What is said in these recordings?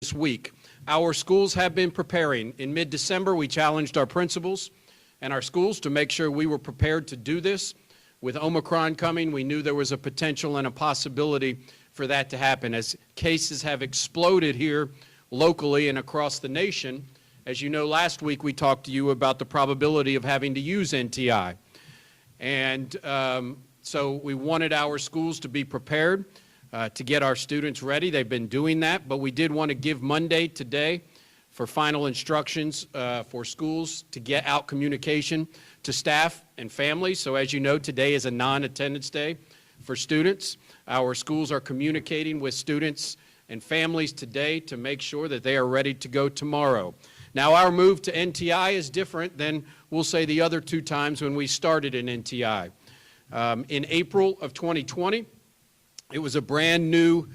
this week. Our schools have been preparing. In mid-December, we challenged our principals and our schools to make sure we were prepared to do this. With Omicron coming, we knew there was a potential and a possibility for that to happen. As cases have exploded here locally and across the nation, as you know, last week we talked to you about the probability of having to use NTI. And so we wanted our schools to be prepared to get our students ready. They've been doing that, but we did want to give Monday today for final instructions for schools to get out communication to staff and families. So as you know, today is a non-attendance day for students. Our schools are communicating with students and families today to make sure that they are ready to go tomorrow. Now, our move to NTI is different than, we'll say, the other two times when we started in NTI. In April of 2020, it was a brand new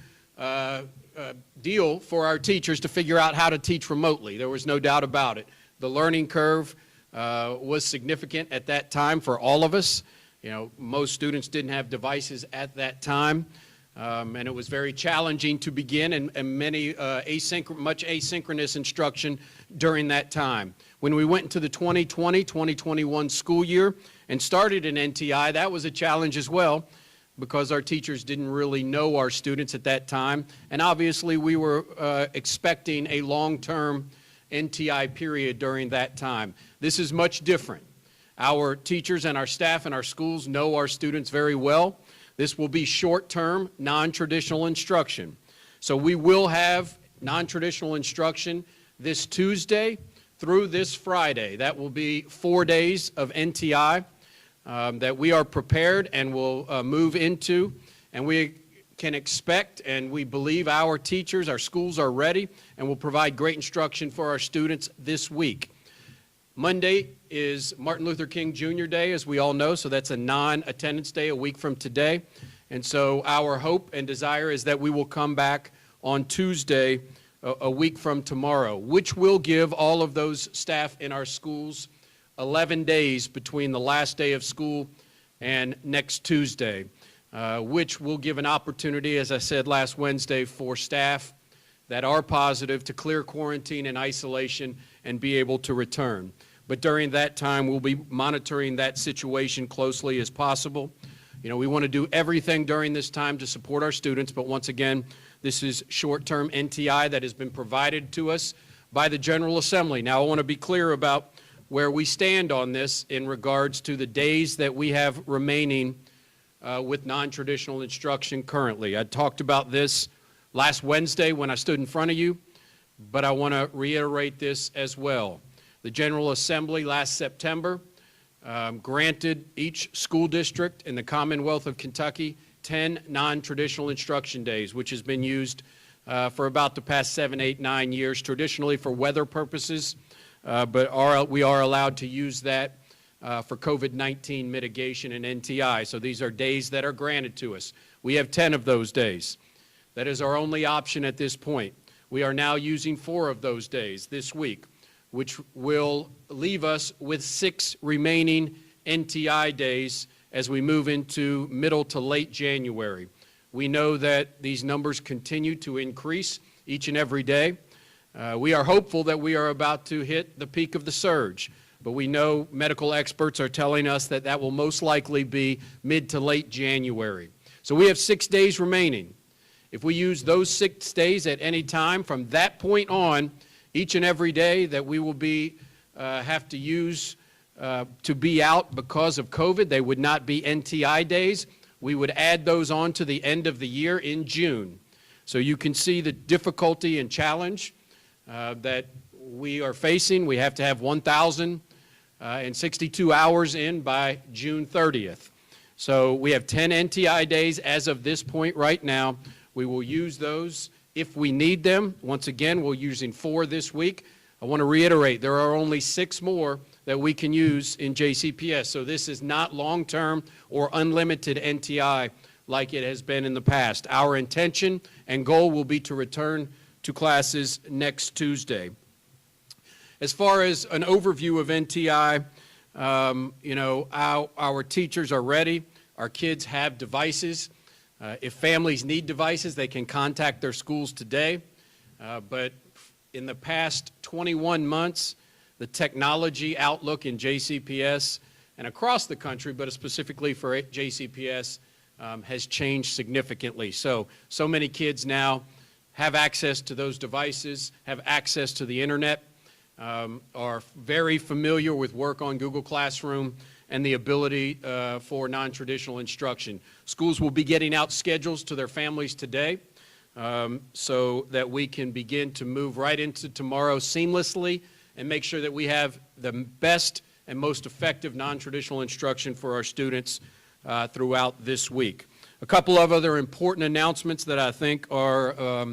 deal for our teachers to figure out how to teach remotely. There was no doubt about it. The learning curve was significant at that time for all of us. You know, most students didn't have devices at that time, and it was very challenging to begin, and much asynchronous instruction during that time. When we went into the 2020-2021 school year and started in NTI, that was a challenge as well, because our teachers didn't really know our students at that time, and obviously we were expecting a long-term NTI period during that time. This is much different. Our teachers and our staff and our schools know our students very well. This will be short-term, non-traditional instruction. So we will have non-traditional instruction this Tuesday through this Friday. That will be 4 days of NTI that we are prepared and will move into, and we can expect and we believe our teachers, our schools are ready and will provide great instruction for our students this week. Monday is Martin Luther King Jr. Day, as we all know, so that's a non-attendance day a week from today. And so our hope and desire is that we will come back on Tuesday, a week from tomorrow, which will give all of those staff in our schools 11 days between the last day of school and next Tuesday, which will give an opportunity, as I said last Wednesday, for staff that are positive to clear quarantine and isolation and be able to return. But during that time, we'll be monitoring that situation closely as possible. You know, we want to do everything during this time to support our students, but once again, this is short-term NTI that has been provided to us by the General Assembly. Now, I want to be clear about where we stand on this in regards to the days that we have remaining with non-traditional instruction currently. I talked about this last Wednesday when I stood in front of you, but I want to reiterate this as well. The General Assembly last September granted each school district in the Commonwealth of Kentucky 10 non-traditional instruction days, which has been used for about the past 7, 8, 9 years, traditionally for weather purposes, but we are allowed to use that for COVID-19 mitigation and NTI. So these are days that are granted to us. We have 10 of those days. That is our only option at this point. We are now using 4 of those days this week, which will leave us with 6 remaining NTI days as we move into middle to late January. We know that these numbers continue to increase each and every day. We are hopeful that we are about to hit the peak of the surge, but we know medical experts are telling us that that will most likely be mid to late January. So we have 6 days remaining. If we use those 6 days at any time from that point on, each and every day that we will have to use to be out because of COVID, they would not be NTI days. We would add those on to the end of the year in June. So you can see the difficulty and challenge that we are facing. We have to have 1,062 hours in by June 30th. So we have 10 NTI days as of this point right now. We will use those if we need them. Once again, we're using 4 this week. I want to reiterate, there are only 6 more that we can use in JCPS. So this is not long-term or unlimited NTI like it has been in the past. Our intention and goal will be to return to classes next Tuesday. As far as an overview of NTI, you know, our teachers are ready. Our kids have devices. If families need devices, they can contact their schools today. but in the past 21 months, the technology outlook in JCPS and across the country, but specifically for JCPS, has changed significantly. So many kids now have access to those devices, have access to the internet, are very familiar with work on Google Classroom and the ability for non-traditional instruction. Schools will be getting out schedules to their families today so that we can begin to move right into tomorrow seamlessly and make sure that we have the best and most effective non-traditional instruction for our students throughout this week. A couple of other important announcements that I think are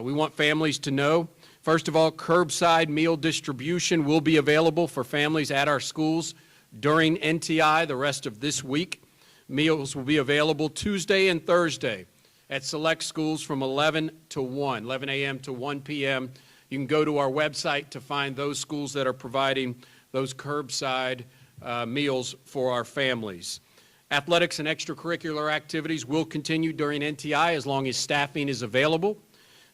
we want families to know. First of all, curbside meal distribution will be available for families at our schools during NTI the rest of this week. Meals will be available Tuesday and Thursday at select schools from 11 a.m. to 1 p.m. You can go to our website to find those schools that are providing those curbside meals for our families. Athletics and extracurricular activities will continue during NTI as long as staffing is available.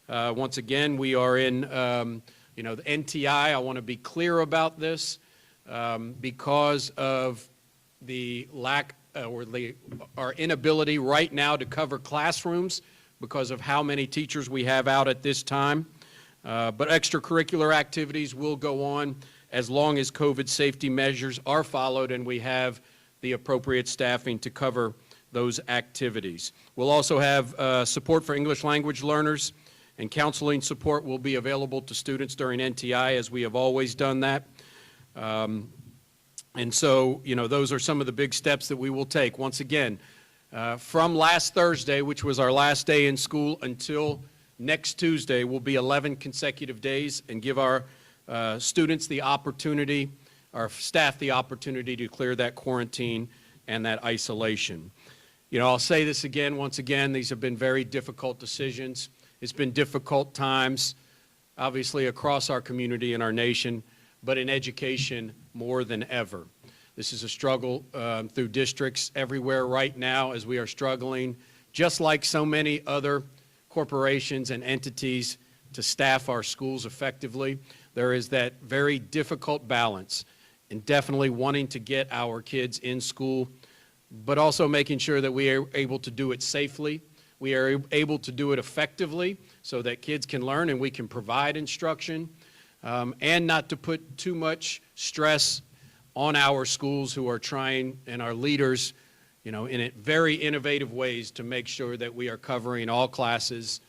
Once again, we are in, the NTI. I want to be clear about this because of the lack our inability right now to cover classrooms because of how many teachers we have out at this time. But extracurricular activities will go on as long as COVID safety measures are followed and we have the appropriate staffing to cover those activities. We'll also have support for English language learners, and counseling support will be available to students during NTI, as we have always done that. And so, those are some of the big steps that we will take. Once again, from last Thursday, which was our last day in school, until next Tuesday will be 11 consecutive days, and give our students the opportunity, our staff the opportunity to clear that quarantine and that isolation. I'll say this again, once again, these have been very difficult decisions. It's been difficult times, obviously, across our community and our nation, but in education more than ever. This is a struggle through districts everywhere right now as we are struggling, just like so many other corporations and entities, to staff our schools effectively. There is that very difficult balance in definitely wanting to get our kids in school, but also making sure that we are able to do it safely. We are able to do it effectively so that kids can learn and we can provide instruction, and not to put too much stress on our schools who are trying, and our leaders, in very innovative ways to make sure that we are covering all classes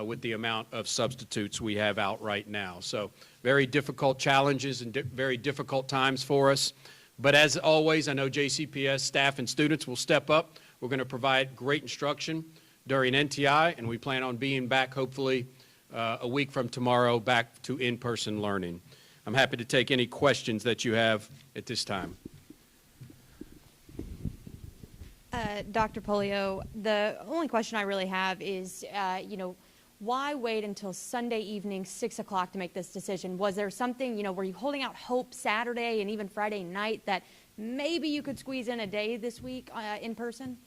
with the amount of substitutes we have out right now. So very difficult challenges and very difficult times for us. But as always, I know JCPS staff and students will step up. We're going to provide great instruction during NTI, and we plan on being back hopefully a week from tomorrow, back to in-person learning. I'm happy to take any questions that you have at this time. Dr. Pollio, the only question I really have is, why wait until Sunday evening, 6 o'clock to make this decision? Was there something, were you holding out hope Saturday and even Friday night that maybe you could squeeze in a day this week in person?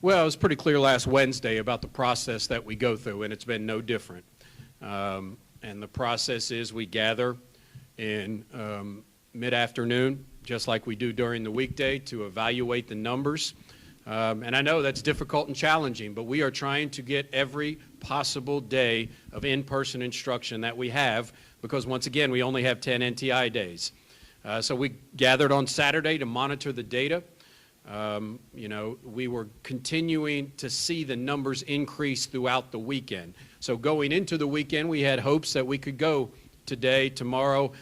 Well, it was pretty clear last Wednesday about the process that we go through, and it's been no different. And the process is we gather in mid-afternoon, just like we do during the weekday, to evaluate the numbers. And I know that's difficult and challenging, but we are trying to get every possible day of in-person instruction that we have, because once again, we only have 10 NTI days. So we gathered on Saturday to monitor the data. We were continuing to see the numbers increase throughout the weekend. So going into the weekend, we had hopes that we could go today, tomorrow.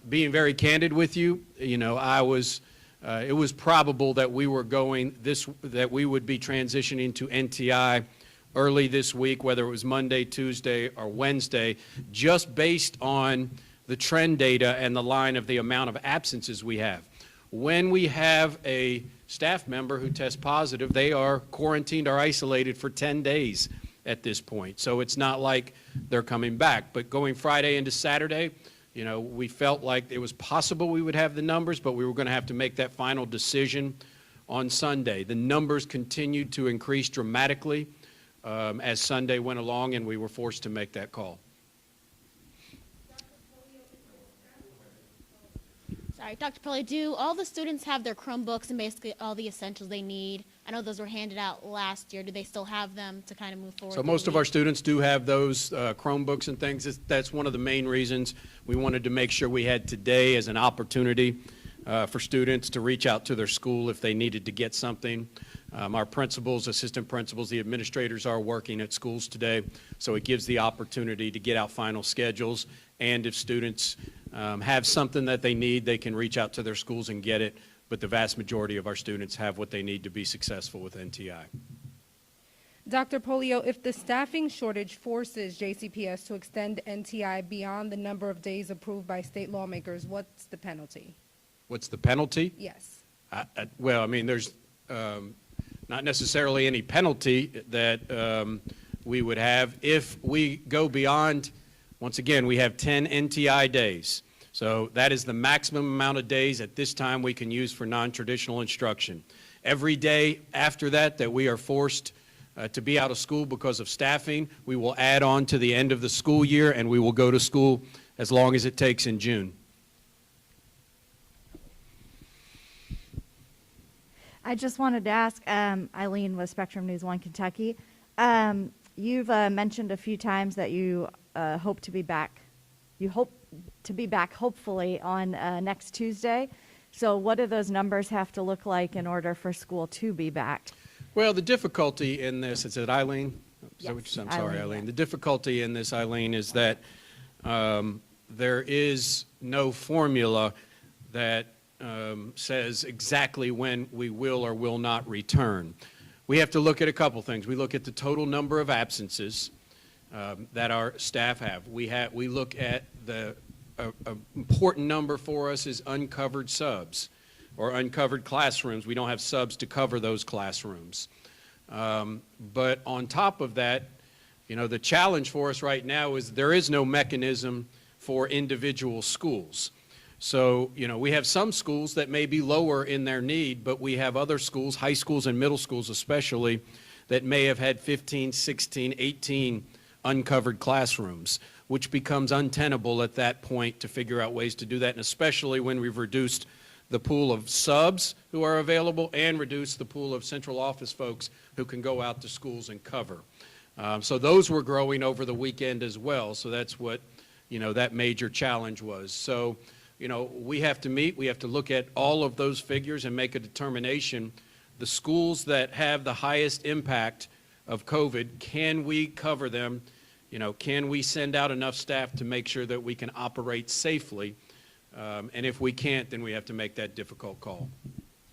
Being very candid with you, it was probable that we were that we would be transitioning to NTI early this week, whether it was Monday, Tuesday, or Wednesday, just based on the trend data and the line of the amount of absences we have. When we have a staff member who tests positive, they are quarantined or isolated for 10 days at this point. So it's not like they're coming back. But going Friday into Saturday, we felt like it was possible we would have the numbers, but we were going to have to make that final decision on Sunday. The numbers continued to increase dramatically as Sunday went along, and we were forced to make that call. Sorry, Dr. Polly, do all the students have their Chromebooks and basically all the essentials they need? I know those were handed out last year. Do they still have them to kind of move forward? So most of our students do have those Chromebooks and things. That's one of the main reasons we wanted to make sure we had today as an opportunity for students to reach out to their school if they needed to get something. Our principals, assistant principals, the administrators are working at schools today, so it gives the opportunity to get out final schedules, and if students have something that they need, they can reach out to their schools and get it, but the vast majority of our students have what they need to be successful with NTI. Dr. Polio, if the staffing shortage forces JCPS to extend NTI beyond the number of days approved by state lawmakers, what's the penalty? What's the penalty? Yes. Well, I mean, there's not necessarily any penalty that we would have if we go beyond. Once again, we have 10 NTI days. So that is the maximum amount of days at this time we can use for non-traditional instruction. Every day after that we are forced to be out of school because of staffing, we will add on to the end of the school year, and we will go to school as long as it takes in June. I just wanted to ask, Eileen with Spectrum News 1 Kentucky. You've mentioned a few times that you hope to be back. You hope to be back hopefully on next Tuesday. So what do those numbers have to look like in order for school to be back? Well, the difficulty in this, is it Eileen? Is that what you Yes, said? I'm sorry, Eileen, Eileen. yeah. The difficulty in this, Eileen, is that there is no formula that says exactly when we will or will not return. We have to look at a couple things. We look at the total number of absences that our staff have. We look at the important number for us is uncovered subs or uncovered classrooms. We don't have subs to cover those classrooms. But on top of that, you know, the challenge for us right now is there is no mechanism for individual schools. So, you know, we have some schools that may be lower in their need, but we have other schools, high schools and middle schools especially, that may have had 15, 16, 18 uncovered classrooms, which becomes untenable at that point to figure out ways to do that, and especially when we've reduced the pool of subs who are available and reduced the pool of central office folks who can go out to schools and cover. So those were growing over the weekend as well, so that's what, you know, that major challenge was. So, you know, we have to meet, we have to look at all of those figures and make a determination. The schools that have the highest impact of COVID, can we cover them? You know, can we send out enough staff to make sure that we can operate safely? And if we can't, then we have to make that difficult call.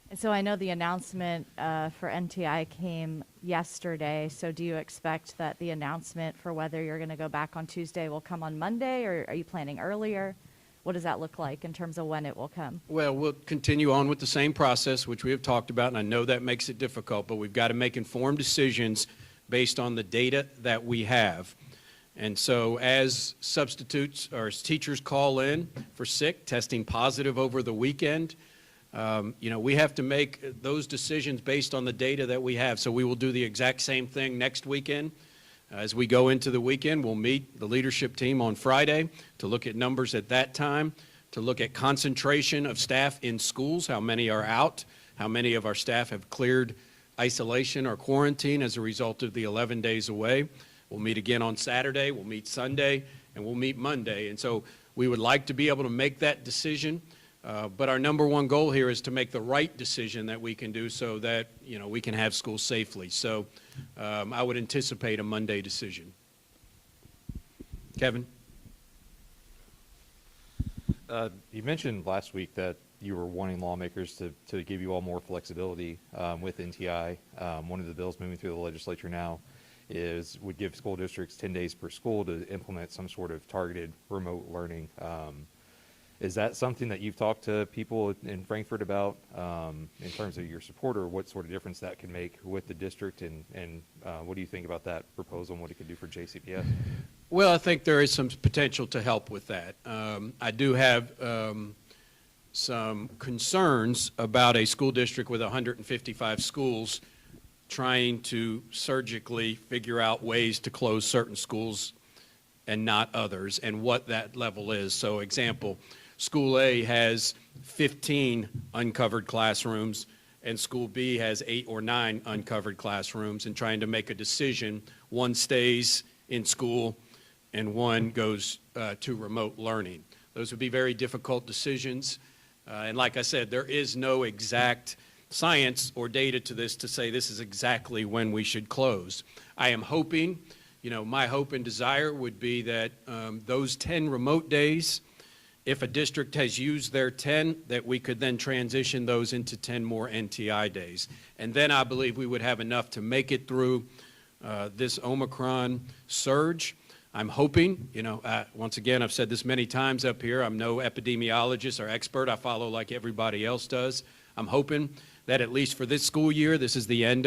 And so I know the announcement for NTI came yesterday. So do you expect that the announcement for whether you're going to go back on Tuesday will come on Monday, or are you planning earlier? What does that look like in terms of when it will come? Well, we'll continue on with the same process, which we have talked about, and I know that makes it difficult, but we've got to make informed decisions based on the data that we have. And so as substitutes or as teachers call in for sick, testing positive over the weekend, you know, we have to make those decisions based on the data that we have. So we will do the exact same thing next weekend. As we go into the weekend, we'll meet the leadership team on Friday to look at numbers at that time, to look at concentration of staff in schools, how many are out, how many of our staff have cleared isolation or quarantine as a result of the 11 days away. We'll meet again on Saturday, we'll meet Sunday, and we'll meet Monday. And so we would like to be able to make that decision, but our number one goal here is to make the right decision that we can do so that, you know, we can have schools safely. So I would anticipate a Monday decision. Kevin? You mentioned last week that you were wanting lawmakers to give you all more flexibility with NTI. One of the bills moving through the legislature now would give school districts 10 days per school to implement some sort of targeted remote learning. Is that something that you've talked to people in Frankfort about in terms of your support, or what sort of difference that could make with the district, and what do you think about that proposal and what it could do for JCPS? Well, I think there is some potential to help with that. I do have some concerns about a school district with 155 schools trying to surgically figure out ways to close certain schools and not others, and what that level is. So example, School A has 15 uncovered classrooms, and School B has 8 or 9 uncovered classrooms, and trying to make a decision. One stays in school and one goes to remote learning. Those would be very difficult decisions. And like I said, there is no exact science or data to this to say this is exactly when we should close. I am hoping, my hope and desire would be that those 10 remote days, if a district has used their 10, that we could then transition those into 10 more NTI days. And then I believe we would have enough to make it through this Omicron surge. I'm hoping, once again, I've said this many times up here, I'm no epidemiologist or expert. I follow like everybody else does. I'm hoping that at least for this school year, this is the end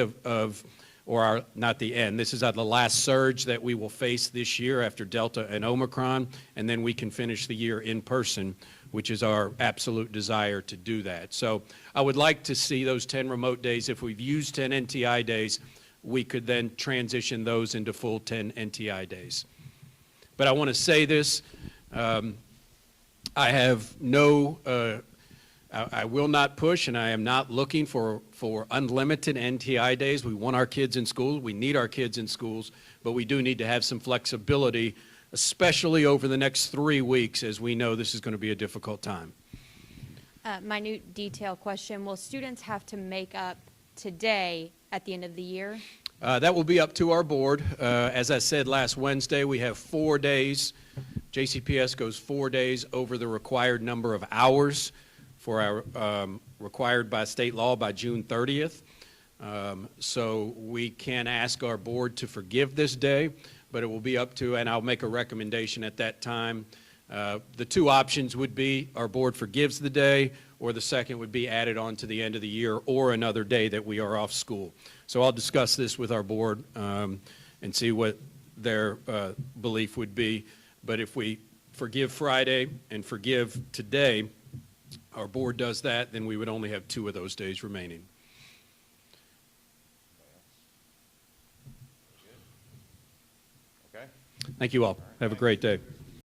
not the end, this is the last surge that we will face this year after Delta and Omicron, and then we can finish the year in person, which is our absolute desire to do that. So I would like to see those 10 remote days. If we've used 10 NTI days, we could then transition those into full 10 NTI days. But I want to say this, I have no, I will not push, and I am not looking for unlimited NTI days. We want our kids in schools. We need our kids in schools, but we do need to have some flexibility, especially over the next 3 weeks, as we know this is going to be a difficult time. Minute detail question. Will students have to make up today at the end of the year? That will be up to our board. As I said last Wednesday, we have 4 days. JCPS goes 4 days over the required number of hours for our required by state law by June 30th. So we can ask our board to forgive this day, but it will be up to, and I'll make a recommendation at that time. The 2 options would be our board forgives the day, or the second would be added on to the end of the year, or another day that we are off school. So I'll discuss this with our board and see what their belief would be. But if we forgive Friday and forgive today, our board does that, then we would only have 2 of those days remaining. Okay. Thank you all. Have a great day.